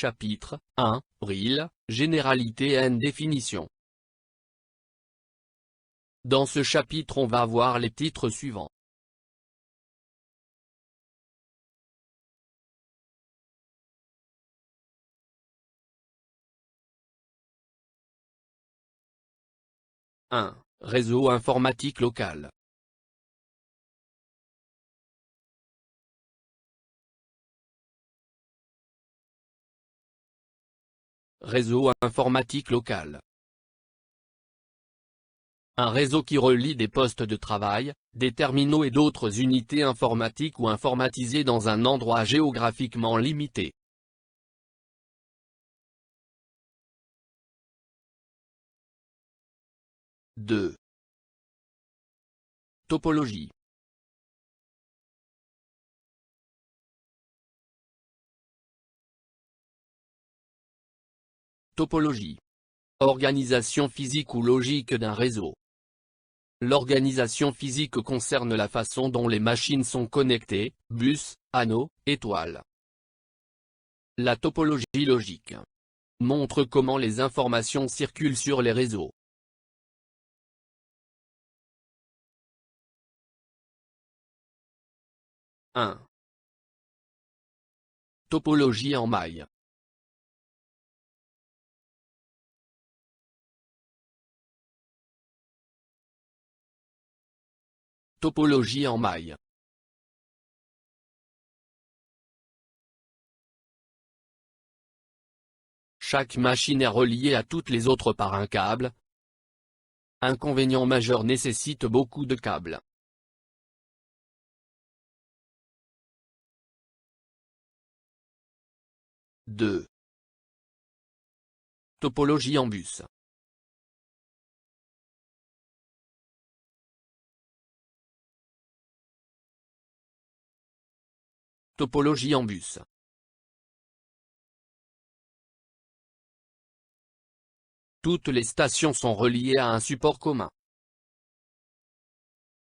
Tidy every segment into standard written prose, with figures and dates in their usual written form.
Chapitre 1, RIL, Généralité and définition. Dans ce chapitre on va voir les titres suivants. « 1. Réseau informatique local. Réseau informatique local. Un réseau qui relie des postes de travail, des terminaux et d'autres unités informatiques ou informatisées dans un endroit géographiquement limité. « 2. Topologie. Topologie. Organisation physique ou logique d'un réseau. L'organisation physique concerne la façon dont les machines sont connectées, bus, anneaux, étoiles. La topologie logique montre comment les informations circulent sur les réseaux. « 1. Topologie en maille. Topologie en maille. Chaque machine est reliée à toutes les autres par un câble. Inconvénient majeur nécessite beaucoup de câbles. « 2. Topologie en bus. Topologie en bus. Toutes les stations sont reliées à un support commun.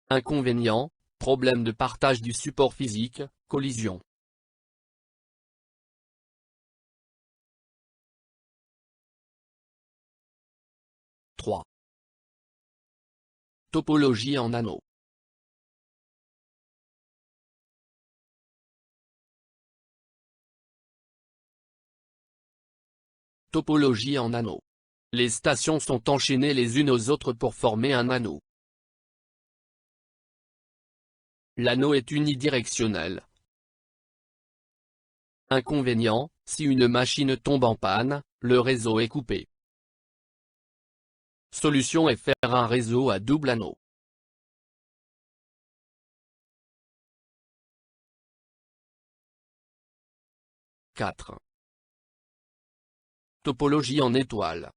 Inconvénient, problème de partage du support physique, collision. « 3. Topologie en anneau. Topologie en anneau. Les stations sont enchaînées les unes aux autres pour former un anneau. L'anneau est unidirectionnel. Inconvénient, si une machine tombe en panne, le réseau est coupé. Solution est faire un réseau à double anneau. « 4. Topologie en étoile.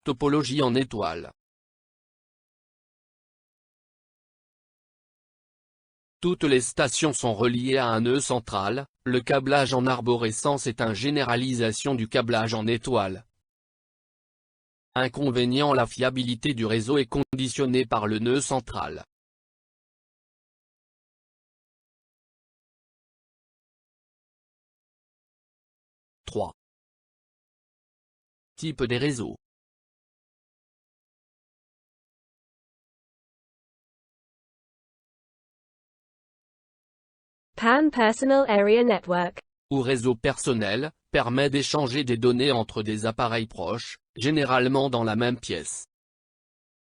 Topologie en étoile. Toutes les stations sont reliées à un nœud central. Le câblage en arborescence est une généralisation du câblage en étoile. Inconvénient, la fiabilité du réseau est conditionnée par le nœud central. « 3. Type des réseaux. PAN Personal Area Network. Ou réseau personnel, permet d'échanger des données entre des appareils proches, généralement dans la même pièce.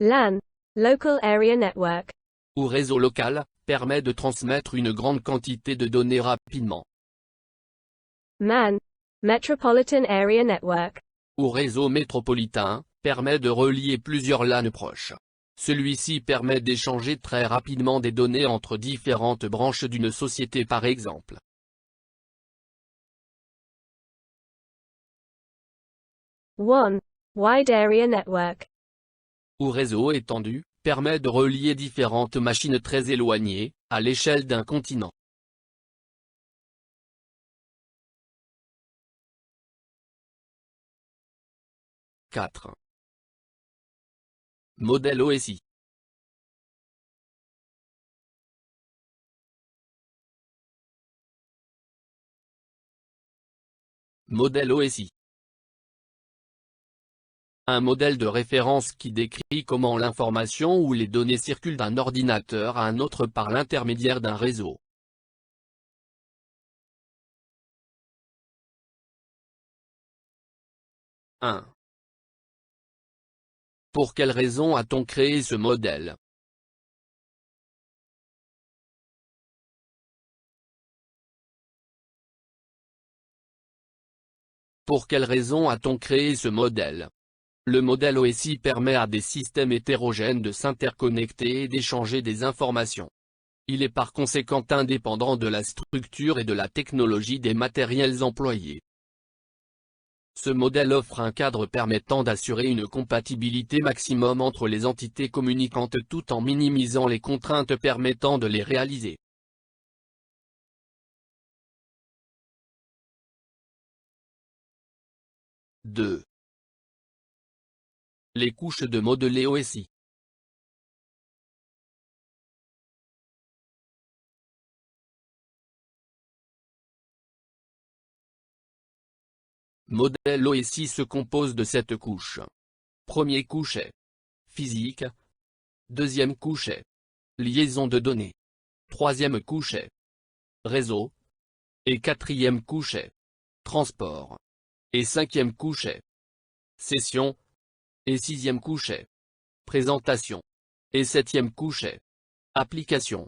LAN, Local Area Network. Ou réseau local, permet de transmettre une grande quantité de données rapidement. MAN, Metropolitan Area Network. Ou réseau métropolitain, permet de relier plusieurs LAN proches. Celui-ci permet d'échanger très rapidement des données entre différentes branches d'une société par exemple. WAN, Wide Area Network. Ou réseau étendu, permet de relier différentes machines très éloignées, à l'échelle d'un continent. « 4. Modèle OSI. Modèle OSI. Un modèle de référence qui décrit comment l'information ou les données circulent d'un ordinateur à un autre par l'intermédiaire d'un réseau. « 1. Pour quelle raison a-t-on créé ce modèle? Pour quelle raison a-t-on créé ce modèle? Le modèle OSI permet à des systèmes hétérogènes de s'interconnecter et d'échanger des informations. Il est par conséquent indépendant de la structure et de la technologie des matériels employés. Ce modèle offre un cadre permettant d'assurer une compatibilité maximum entre les entités communicantes tout en minimisant les contraintes permettant de les réaliser. « 2. Les couches de modelé OSI. Modèle OSI se compose de 7 couches. Premier couche est physique. Deuxième couche est liaison de données. Troisième couche est réseau. Et quatrième couche est transport. Et cinquième couche est session. Et sixième couche est présentation. Et septième couche est application.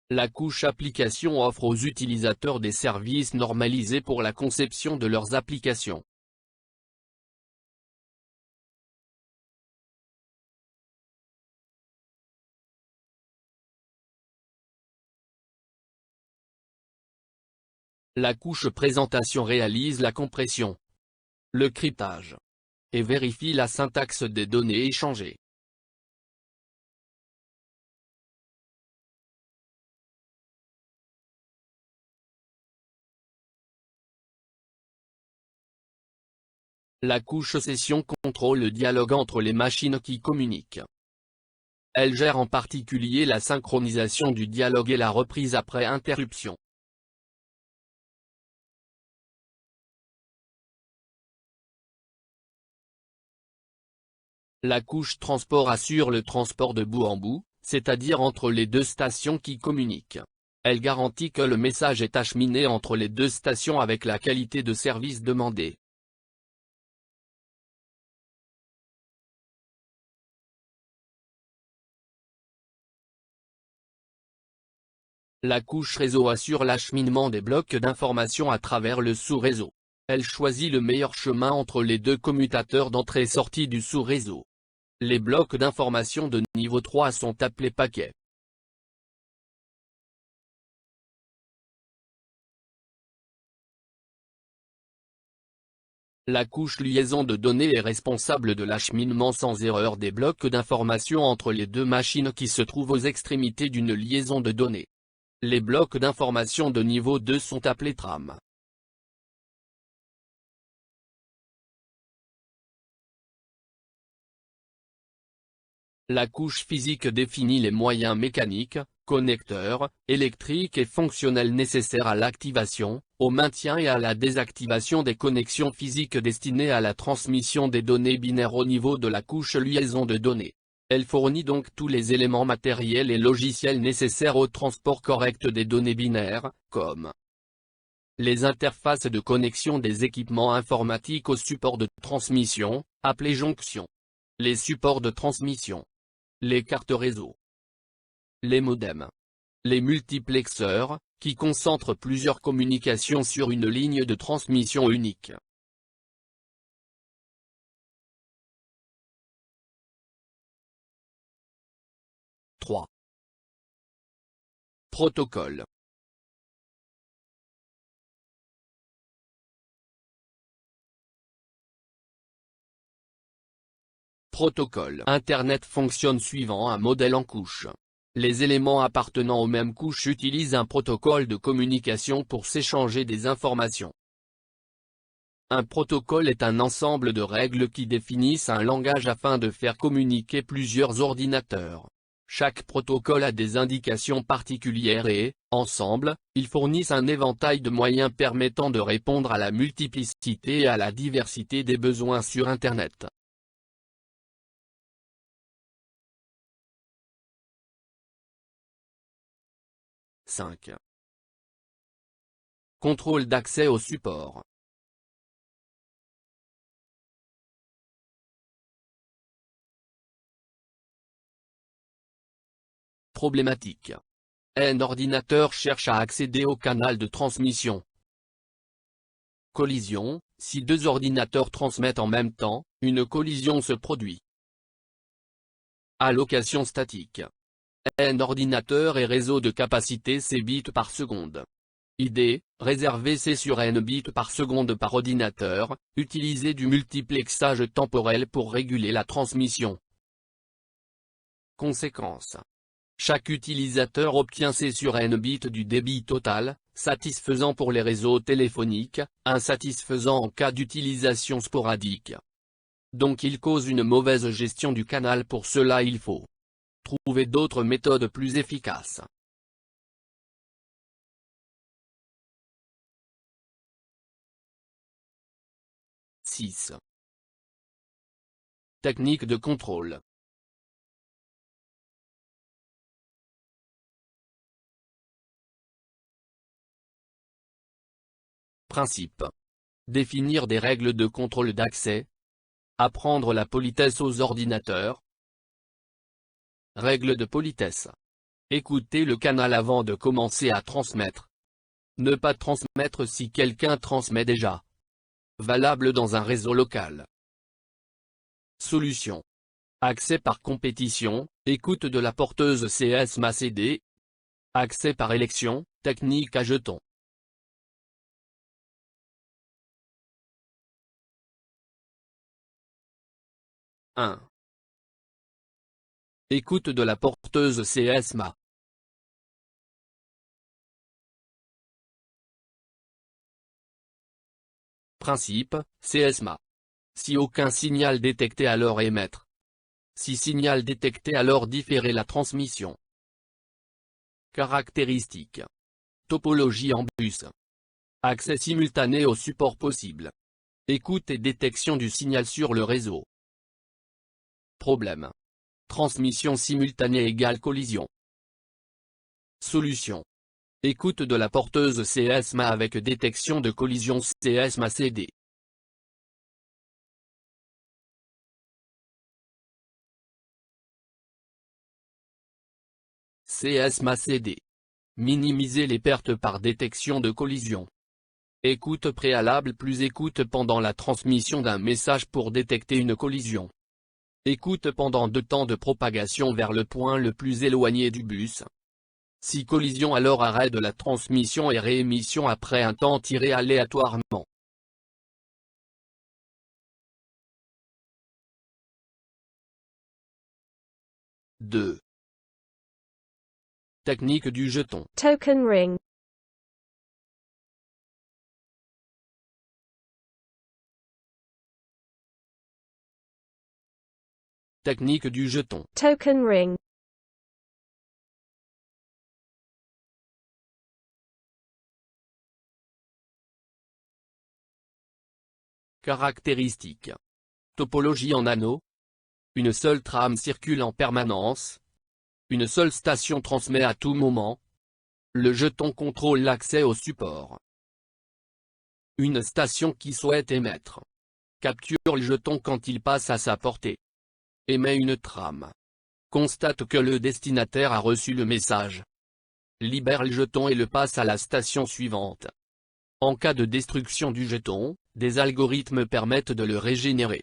La couche application offre aux utilisateurs des services normalisés pour la conception de leurs applications. La couche présentation réalise la compression, le cryptage, et vérifie la syntaxe des données échangées. La couche session contrôle le dialogue entre les machines qui communiquent. Elle gère en particulier la synchronisation du dialogue et la reprise après interruption. La couche transport assure le transport de bout en bout, c'est-à-dire entre les deux stations qui communiquent. Elle garantit que le message est acheminé entre les deux stations avec la qualité de service demandée. La couche réseau assure l'acheminement des blocs d'information à travers le sous-réseau. Elle choisit le meilleur chemin entre les deux commutateurs d'entrée-sortie du sous-réseau. Les blocs d'information de niveau 3 sont appelés paquets. La couche liaison de données est responsable de l'acheminement sans erreur des blocs d'information entre les deux machines qui se trouvent aux extrémités d'une liaison de données. Les blocs d'information de niveau 2 sont appelés trames. La couche physique définit les moyens mécaniques, connecteurs, électriques et fonctionnels nécessaires à l'activation, au maintien et à la désactivation des connexions physiques destinées à la transmission des données binaires au niveau de la couche liaison de données. Elle fournit donc tous les éléments matériels et logiciels nécessaires au transport correct des données binaires, comme les interfaces de connexion des équipements informatiques aux supports de transmission, appelés jonctions, les supports de transmission, les cartes réseau, les modems, les multiplexeurs, qui concentrent plusieurs communications sur une ligne de transmission unique. « 3. Protocole. Protocole Internet fonctionne suivant un modèle en couche. Les éléments appartenant aux mêmes couches utilisent un protocole de communication pour s'échanger des informations. Un protocole est un ensemble de règles qui définissent un langage afin de faire communiquer plusieurs ordinateurs. Chaque protocole a des indications particulières et, ensemble, ils fournissent un éventail de moyens permettant de répondre à la multiplicité et à la diversité des besoins sur Internet. « 5. Contrôle d'accès au support. Problématique. Un ordinateur cherche à accéder au canal de transmission. Collision. Si deux ordinateurs transmettent en même temps, une collision se produit. Allocation statique. Un ordinateur et réseau de capacité C bits par seconde. Idée, réserver C sur N bits par seconde par ordinateur, utiliser du multiplexage temporel pour réguler la transmission. Conséquence. Chaque utilisateur obtient C sur N bits du débit total, satisfaisant pour les réseaux téléphoniques, insatisfaisant en cas d'utilisation sporadique. Donc il cause une mauvaise gestion du canal. Pour cela il faut trouver d'autres méthodes plus efficaces. « 6. Technique de contrôle. Principe. Définir des règles de contrôle d'accès. Apprendre la politesse aux ordinateurs. Règles de politesse. Écouter le canal avant de commencer à transmettre. Ne pas transmettre si quelqu'un transmet déjà. Valable dans un réseau local. Solution. Accès par compétition, écoute de la porteuse CSMA/CD. Accès par élection, technique à jetons. « 1. Écoute de la porteuse CSMA. Principe, CSMA. Si aucun signal détecté alors émettre. Si signal détecté alors différer la transmission. Caractéristiques. Topologie en bus. Accès simultané au support possible. Écoute et détection du signal sur le réseau. Problème. Transmission simultanée égale collision. Solution. Écoute de la porteuse CSMA avec détection de collision CSMA/CD. CSMA/CD. Minimiser les pertes par détection de collision. Écoute préalable plus écoute pendant la transmission d'un message pour détecter une collision. Écoute pendant 2 temps de propagation vers le point le plus éloigné du bus. Si collision alors arrêt de la transmission et réémission après un temps tiré aléatoirement. « 2. Technique du jeton. Token ring. Technique du jeton. Token ring. Caractéristiques. Topologie en anneau. Une seule trame circule en permanence. Une seule station transmet à tout moment. Le jeton contrôle l'accès au support. Une station qui souhaite émettre. Capture le jeton quand il passe à sa portée. Émet une trame. Constate que le destinataire a reçu le message. Libère le jeton et le passe à la station suivante. En cas de destruction du jeton, des algorithmes permettent de le régénérer.